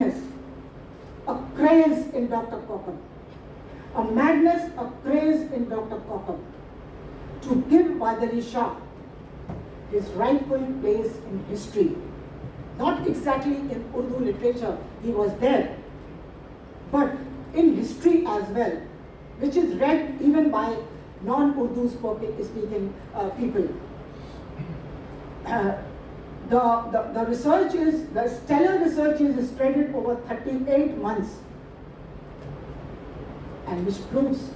a craze in Dr. Cockham, a madness, a craze in Dr. Cockham to give Wadali Shah his rightful place in history. Not exactly in Urdu literature, he was there, but in history as well, which is read even by non-Urdu speaking people. The research is, the stellar research is spread over 38 months, and which proves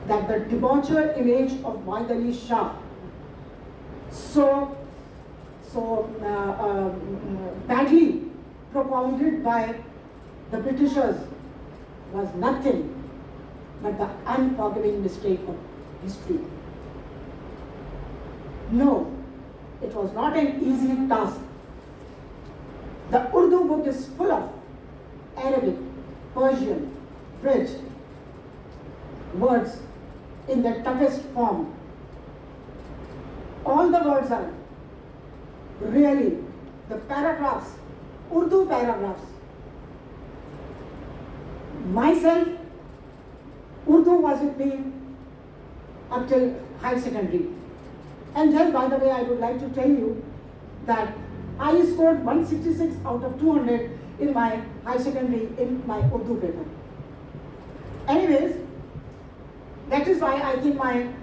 that the debauched image of Wadali Shah, so badly propounded by the Britishers, was nothing but the unforgiving mistake of history. No, it was not an easy task. The Urdu book is full of Arabic, Persian, French words in their toughest form. All the words are really the paragraphs, Urdu paragraphs. Myself, Urdu was with me up till high secondary. And just by the way, I would like to tell you that I scored 166 out of 200 in my high secondary in my Urdu paper. Anyways, that is why I think my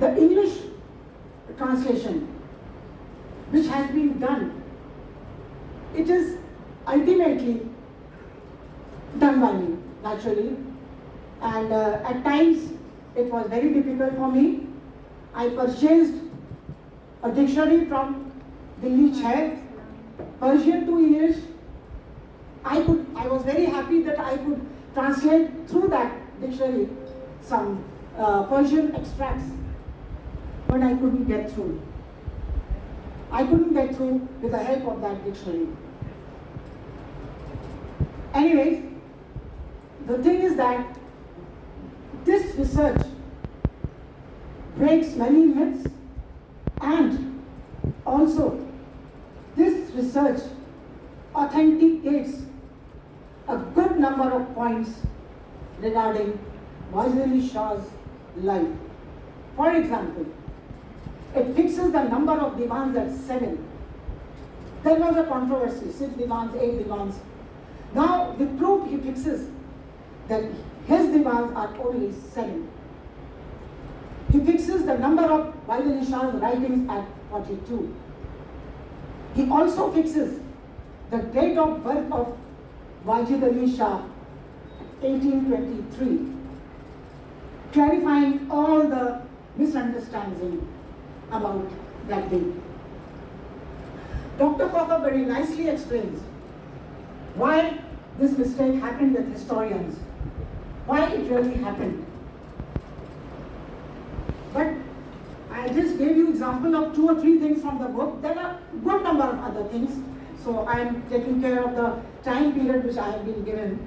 The English translation which has been done, it is ultimately done by me, naturally, and at times it was very difficult for me. I purchased a dictionary from Delhi Chair, Persian to English. I was very happy that I could translate through that dictionary some Persian extracts, but I couldn't get through. I couldn't get through with the help of that dictionary. Anyways, the thing is that this research breaks many myths, and also this research authenticates a good number of points regarding Wadali Shah's life. For example, it fixes the number of divans at 7. There was a controversy, 6 divans, 8 divans. Now, the proof he fixes that his divans are only 7. He fixes the number of Wadali Shah's writings at 42. He also fixes the date of birth of Wajid Ali Shah, 1823, clarifying all the misunderstanding about that date. Dr. Cockham very nicely explains why this mistake happened with historians, why it really happened. But I just gave you example of 2 or 3 things from the book. There are a good number of other things. So I am taking care of the time period which I have been given.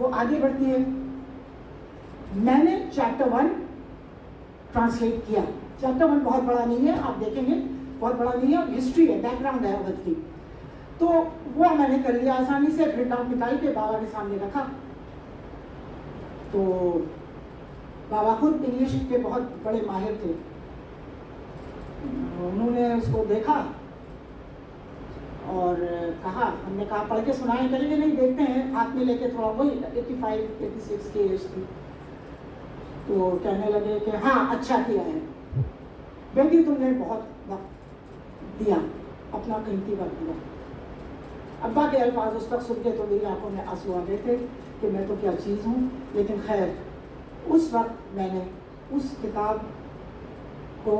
وہ آگے بڑھتی ہے. میں نے chapter 1 translate کیا. Chapter 1 بہت بڑا نہیں ہے, آپ دیکھیں گے بہت بڑا نہیں ہے, ہسٹری ہے, بیک گراؤنڈ ہے عورت کی. تو وہ میں نے کر لیا آسانی سے, پرنٹ آؤٹ نکال کے بابا کے سامنے رکھا. تو بابا خود انگلش کے بہت بڑے ماہر تھے. انہوں نے اس کو دیکھا اور کہا, ہم نے کہا پڑھ کے سنائیں, کریں گے نہیں, دیکھتے ہیں, ہاتھ میں لے کے تھوڑا, وہی 85-86 کی ایج تھی. تو کہنے لگے کہ ہاں اچھا کیا ہے بیٹی, تم نے بہت وقت دیا, اپنا قیمتی وقت دیا. ابا کے الفاظ اس وقت سن کے تو میری آنکھوں میں آنسو آ گئے تھے کہ میں تو کیا چیز ہوں. لیکن خیر, اس وقت میں نے اس کتاب کو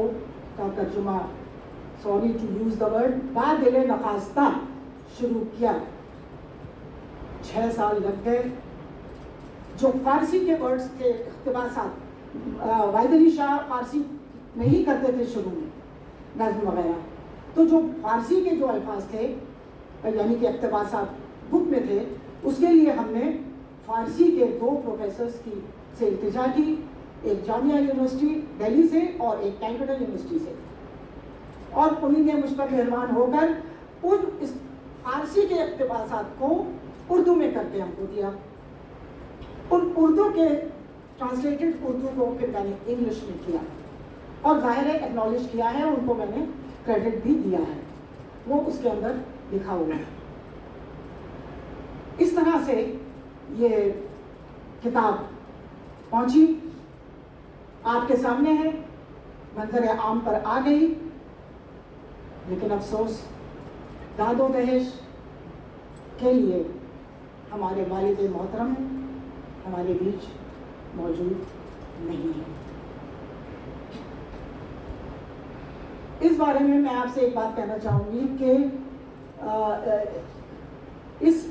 کا ترجمہ, sorry to use the word, با دل نخواستہ شروع کیا. 6 سال لگ گئے. جو فارسی کے ورڈز تھے, اقتباسات, واحد علی شاہ فارسی نہیں کرتے تھے شروع میں, نظم وغیرہ, تو جو فارسی کے جو الفاظ تھے یعنی کہ اقتباسات بک میں تھے, اس کے لیے ہم نے فارسی کے 2 پروفیسرز کی سے التجا کی, ایک جامعہ یونیورسٹی دہلی سے اور ایک کیلکٹا یونیورسٹی سے, اور انہیں نے مجھ پر مہربان ہو کر ان اس فارسی کے اقتباسات کو اردو میں کر کے ہم کو دیا. ان اردو کے ٹرانسلیٹڈ اردو کو پھر میں نے انگلش میں کیا, اور ظاہر ہے ایکنالج کیا ہے, ان کو میں نے کریڈٹ بھی دیا ہے, وہ اس کے اندر لکھا ہوا ہے. اس طرح سے یہ کتاب پہنچی, آپ کے سامنے ہے, منظر عام پر آ گئی. لیکن افسوس, داد و دہش کے لیے ہمارے والد محترم ہمارے بیچ موجود نہیں ہے. اس بارے میں میں آپ سے ایک بات کہنا چاہوں گی کہ اس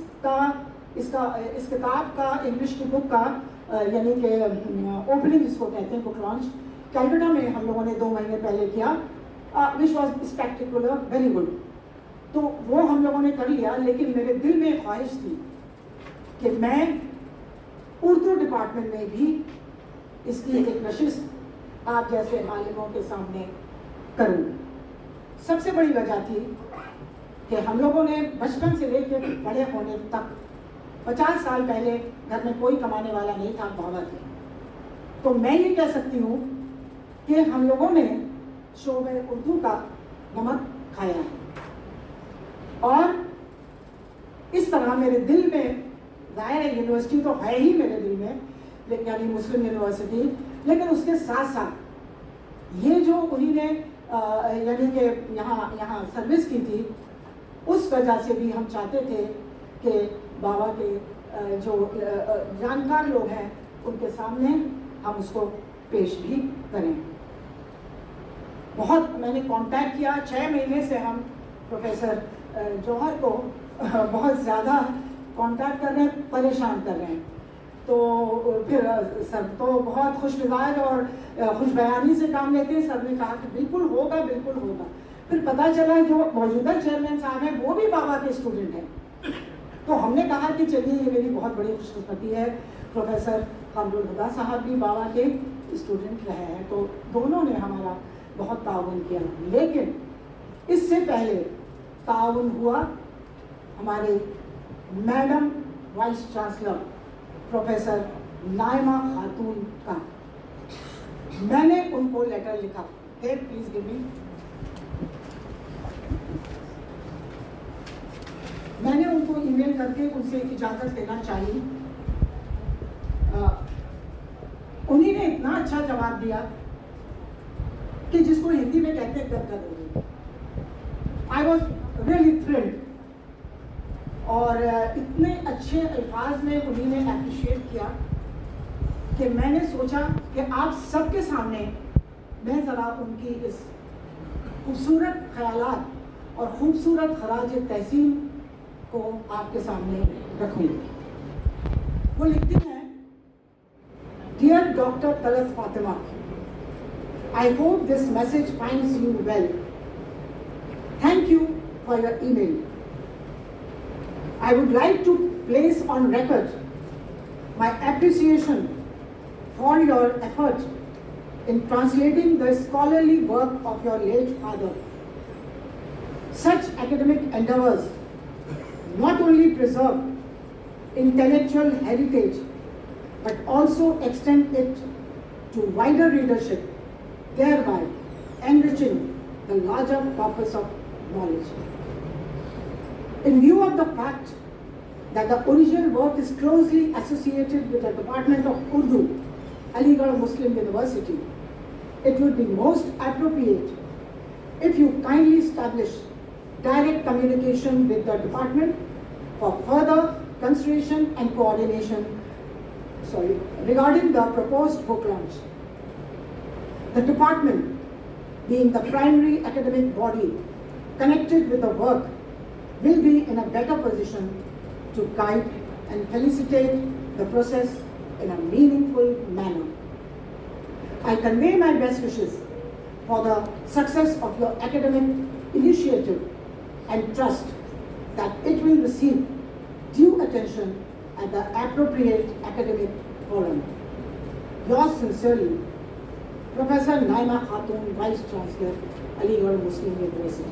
کتاب کا, انگلش کی بک کا, یعنی کہ اوپننگ جس کو کہتے ہیں, بک لانچ کیلکٹا میں ہم لوگوں نے 2 مہینے پہلے کیا, وچ واز اسپیکٹیکولر, ویری گڈ. تو وہ ہم لوگوں نے کر لیا, لیکن میرے دل میں خواہش تھی کہ میں اردو ڈپارٹمنٹ میں بھی اس کی ایک نشست آپ جیسے عالموں کے سامنے کروں. سب سے بڑی وجہ تھی کہ ہم لوگوں نے بچپن سے لے کے بڑے ہونے تک 50 سال پہلے گھر میں کوئی کمانے والا نہیں تھا, بابا تھے. تو میں یہ کہہ سکتی ہوں کہ ہم لوگوں نے شعبہ اردو کا نمک کھایا ہے, اور اس طرح میرے دل میں, ظاہر ہے یونیورسٹی تو ہے ہی میرے دل میں, یعنی مسلم یونیورسٹی, لیکن اس کے ساتھ ساتھ یہ جو انہی نے یعنی کہ یہاں سروس کی تھی, اس وجہ سے بھی ہم چاہتے تھے کہ بابا کے جو جانکار لوگ ہیں ان کے سامنے ہم اس کو پیش بھی کریں. بہت میں نے کانٹیکٹ کیا, 6 مہینے سے ہم پروفیسر جوہر کو بہت زیادہ کانٹیکٹ کر رہے ہیں, پریشان کر رہے ہیں. تو پھر سر تو بہت خوش مزاج اور خوش بیانی سے کام لیتے ہیں. سر نے کہا کہ بالکل ہوگا, بالکل ہوگا. پھر پتہ چلا جو موجودہ چیئرمین صاحب ہیں وہ بھی بابا کے اسٹوڈنٹ ہیں. تو ہم نے کہا کہ چلیے یہ میری بہت بڑی خوش قسمتی ہے, پروفیسر قمر الہدا صاحب بھی بابا کے اسٹوڈنٹ رہے ہیں, تو دونوں نے ہمارا بہت تعاون کیا. لیکن اس سے پہلے تعاون ہوا ہمارے madam vice chancellor professor Naima خاتون کا. میں نے ان کو لیٹر لکھا, پلیز گیو می, میں نے ان کو ای میل کر کے ان سے اجازت لینا چاہیے. انہی نے اتنا اچھا جواب دیا کہ جس کو ہندی میں کہتے ہیں گد گد ہو گئی. آئی واز ریئلی تھرلڈ, اور اتنے اچھے الفاظ میں انہی نے اپریشیٹ کیا کہ میں نے سوچا کہ آپ سب کے سامنے میں ذرا ان کی اس خوبصورت خیالات اور خوبصورت خراج تحسین کو آپ کے سامنے رکھوں. وہ لکھتی ہیں, dear doctor Talat Fatima, I hope this message finds you well. Thank you for your email. I would like to place on record my appreciation for your effort in translating the scholarly work of your late father. Such academic endeavors not only preserve intellectual heritage but also extend it to wider readership, thereby enriching the larger corpus of knowledge. In view of the fact that the original work is closely associated with the Department of Urdu, Aligarh Muslim University, it would be most appropriate if you kindly establish direct communication with the department for further consideration and coordination regarding the proposed book launch. The department, being the primary academic body connected with the work, will be in a better position to guide and felicitate the process in a meaningful manner. I convey my best wishes for the success of your academic initiative and trust that it will receive due attention at the appropriate academic forum. Yours sincerely, Professor Naima Khatun, Vice Chancellor, Aligarh Muslim University.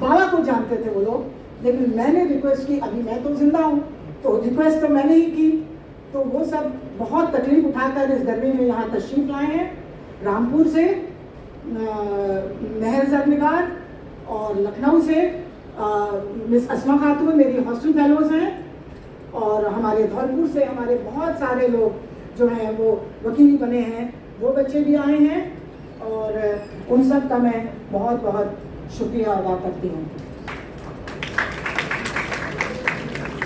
بابا کو جانتے تھے وہ لوگ, لیکن میں نے request کی, ابھی میں تو زندہ ہوں تو ریکویسٹ تو میں نے ہی کی, تو وہ سب بہت تکلیف اٹھا کر اس گرمی میں یہاں تشریف لائے ہیں. رامپور سے مہر زرنگار اور لکھنؤ سے مس اسما خاتون میری ہاسٹل فیلوز ہیں, اور ہمارے دھولپور سے ہمارے بہت سارے لوگ جو ہیں وہ وکیل بنے ہیں, وہ بچے بھی آئے ہیں, اور ان سب کا میں بہت بہت شکریہ ادا کرتی ہوں.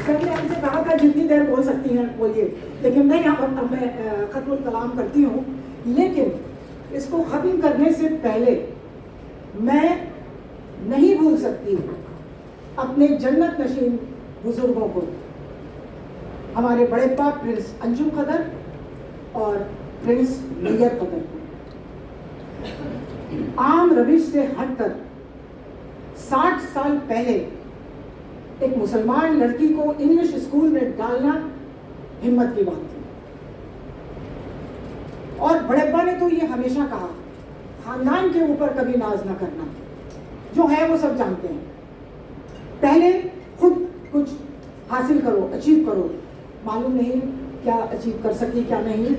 سر نے ہم سے کہا تھا جتنی دیر بول سکتی ہیں بولیے, لیکن میں یہاں پر میں ختم الکلام کرتی ہوں. لیکن اس کو ختم کرنے سے پہلے میں نہیں بھول سکتی اپنے جنت نشین بزرگوں کو, ہمارے بڑے باپ پرنس انجم قدر اور پرنس میجر قدر کو. عام روش سے ہٹ کر 60 سال پہلے ایک مسلمان لڑکی کو انگلش اسکول میں ڈالنا ہمت کی بات تھی, اور بڑے ابا نے تو یہ ہمیشہ کہا خاندان کے اوپر کبھی ناز نہ کرنا, جو ہے وہ سب جانتے ہیں, پہلے خود کچھ حاصل کرو, اچیو کرو. معلوم نہیں کیا اچیو کر سکی کیا نہیں,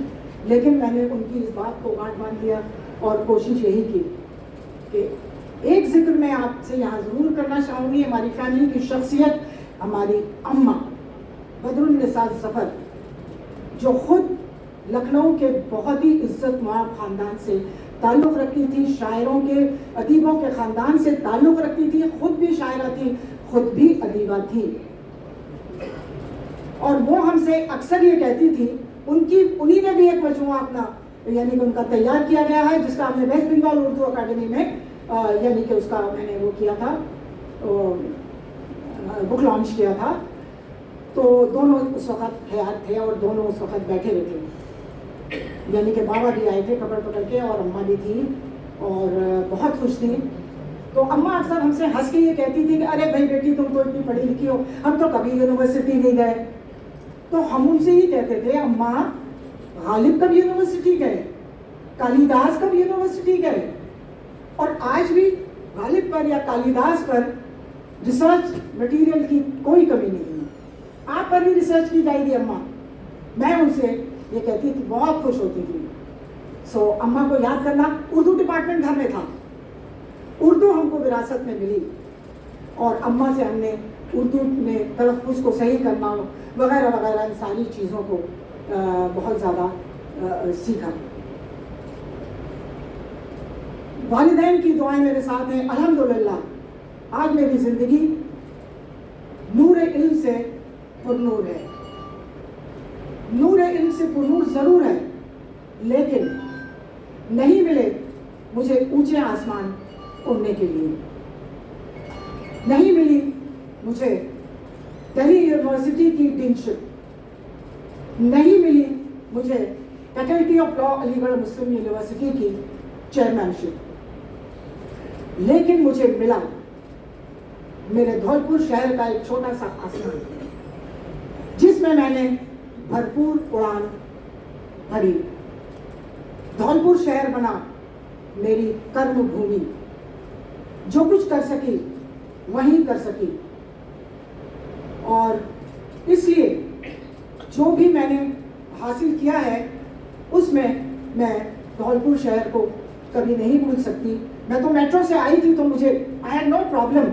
لیکن میں نے ان کی اس بات کو گانٹ باندھ دیا اور کوشش یہی کی کہ ایک ذکر میں آپ سے یہاں ضرور کرنا چاہوں گی. ہماری فیملی کی شخصیت, ہماری اماں بدر النساء ظفر, جو خود لکھنؤ کے بہت ہی عزت مآب خاندان سے تعلق رکھتی تھی, شاعروں کے ادیبوں کے خاندان سے تعلق رکھتی تھی, خود بھی شاعرہ تھی, خود بھی ادیبہ تھی, اور وہ ہم سے اکثر یہ کہتی تھی, انہی نے بھی ایک مجموعہ اپنا یعنی کہ ان کا تیار کیا گیا ہے, جس کا ہم نے ویسٹ بنگال اردو اکیڈمی میں یعنی کہ اس کا میں نے وہ کیا تھا, بک لانچ کیا تھا. تو دونوں اس وقت حیات تھے اور دونوں اس وقت بیٹھے ہوئے تھے, یعنی کہ بابا بھی آئے تھے کپڑ پکڑ کے, اور اماں بھی تھی اور بہت خوش تھی. تو اماں اکثر ہم سے ہنس کے یہ کہتی تھی کہ ارے بھائی بیٹی تم تو اتنی پڑھی لکھی ہو, ہم تو کبھی یونیورسٹی نہیں گئے. تو ہم ان سے ہی کہتے تھے اماں غالب کب یونیورسٹی گئے, کالی داس کب یونیورسٹی گئے, اور آج بھی غالب پر یا کالی داس پر ریسرچ مٹیریل کی کوئی کمی نہیں ہے. آپ پر بھی ریسرچ کی جائے گی اماں. میں ان سے یہ کہتی تھی, بہت خوش ہوتی تھی. سو اماں کو یاد کرنا. اردو ڈپارٹمنٹ گھر میں تھا, اردو ہم کو وراثت میں ملی, اور اماں سے ہم نے اردو میں تلفظ کو صحیح کرنا وغیرہ وغیرہ ان ساری چیزوں کو بہت زیادہ سیکھا. والدین کی دعائیں میرے ساتھ ہیں. الحمدللہ آج میری زندگی نور علم سے پرنور ہے. نور علم سے پرنور ضرور ہے, لیکن نہیں ملے مجھے اونچے آسمان اڑنے کے لیے, نہیں ملی مجھے دہلی یونیورسٹی کی ڈینشپ, نہیں ملی مجھے فیکلٹی آف لا علی گڑھ مسلم یونیورسٹی کی چیئرمین شپ, لیکن مجھے ملا میرے دھولپور شہر کا ایک چھوٹا سا آسمان, جس میں نے بھرپور اڑان بھری. دھولپور شہر بنا میری کرم بھومی, جو کچھ کر سکی وہیں کر سکی, اور اس لیے جو بھی میں نے حاصل کیا ہے اس میں دھولپور شہر کو کبھی نہیں بھول سکتی. میں تو میٹرو سے آئی تھی تو مجھے آئی ہیڈ نو پرابلم.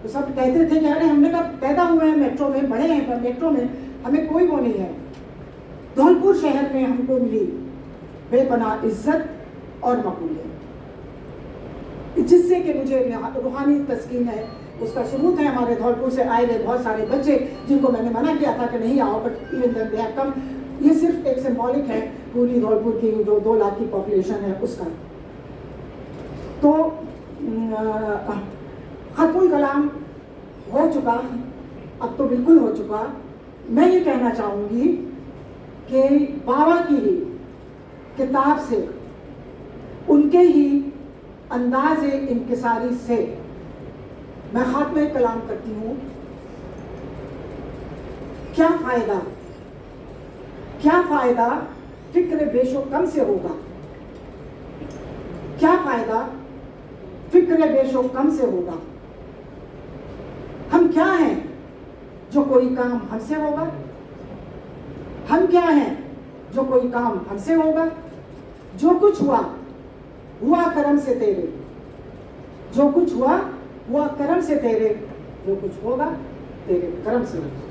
تو سب کہتے تھے کہ ارے ہم نے کب پیدا ہوئے ہیں میٹرو میں, بڑے ہیں, پر میٹرو میں ہمیں کوئی وہ نہیں ہے. دھولپور شہر میں ہم کو ملی بے پناہ عزت اور مقبولیت, جس سے کہ مجھے روحانی تسکین ہے. اس کا ثبوت ہے ہمارے دھولپور سے آئے ہوئے بہت سارے بچے جن کو میں نے منع کیا تھا کہ نہیں آؤ, but even then they have come. یہ صرف ایک سمبولک ہے پوری دھولپور کی جو 2 لاکھ کی پاپولیشن ہے اس کا. تو ختم الکلام ہو چکا, اب تو بالکل ہو چکا. میں یہ کہنا چاہوں گی کہ بابا کی ہی کتاب سے, ان کے ہی انداز انکساری سے میں خاتمہ کلام کرتی ہوں. کیا فائدہ فکر بیش و کم سے ہوگا, کیا فائدہ فکر بیش و کم سے ہوگا, ہم کیا ہیں جو کوئی کام ہم سے ہوگا؟ ہم کیا ہیں جو کوئی کام ہم سے ہوگا؟ جو کچھ ہوا ہوا کرم سے تیرے، جو کچھ ہوا ہوا کرم سے تیرے، جو کچھ ہوگا تیرے کرم سے ہوگا۔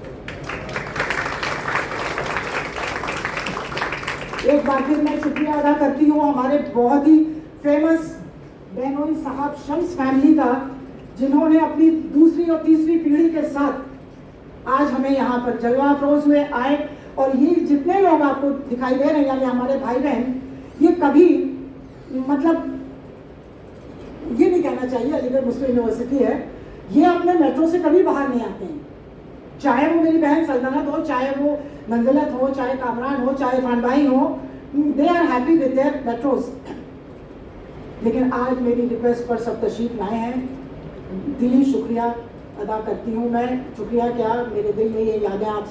ایک بار پھر میں شکریہ ادا کرتی ہوں ہمارے بہت ہی فیمس بہنوئی صاحب شمس فیملی کا، جنہوں نے اپنی دوسری اور تیسری پیڑھی کے ساتھ آج ہمیں یہاں پر جلوہ افروز ہوئے آئے۔ اور یہ جتنے لوگ آپ کو دکھائی دے رہے ہیں یعنی ہمارے بھائی بہن، یہ کبھی مطلب یہ نہیں کہنا چاہیے علی گڑھ مسلم یونیورسٹی ہے، یہ اپنے میٹرو سے کبھی باہر نہیں آتے ہیں، چاہے وہ میری بہن سلطنت ہو، چاہے وہ منزلت ہو، چاہے کامران ہو، چاہے عرفان بھائی ہو، they are happy with their metros. لیکن آج میری ریکویسٹ پر سب تشریف لائے ہیں، دلی شکریہ ادا کرتی ہوں میں۔ شکریہ کیا، میرے دل میں یہ یادیں آپ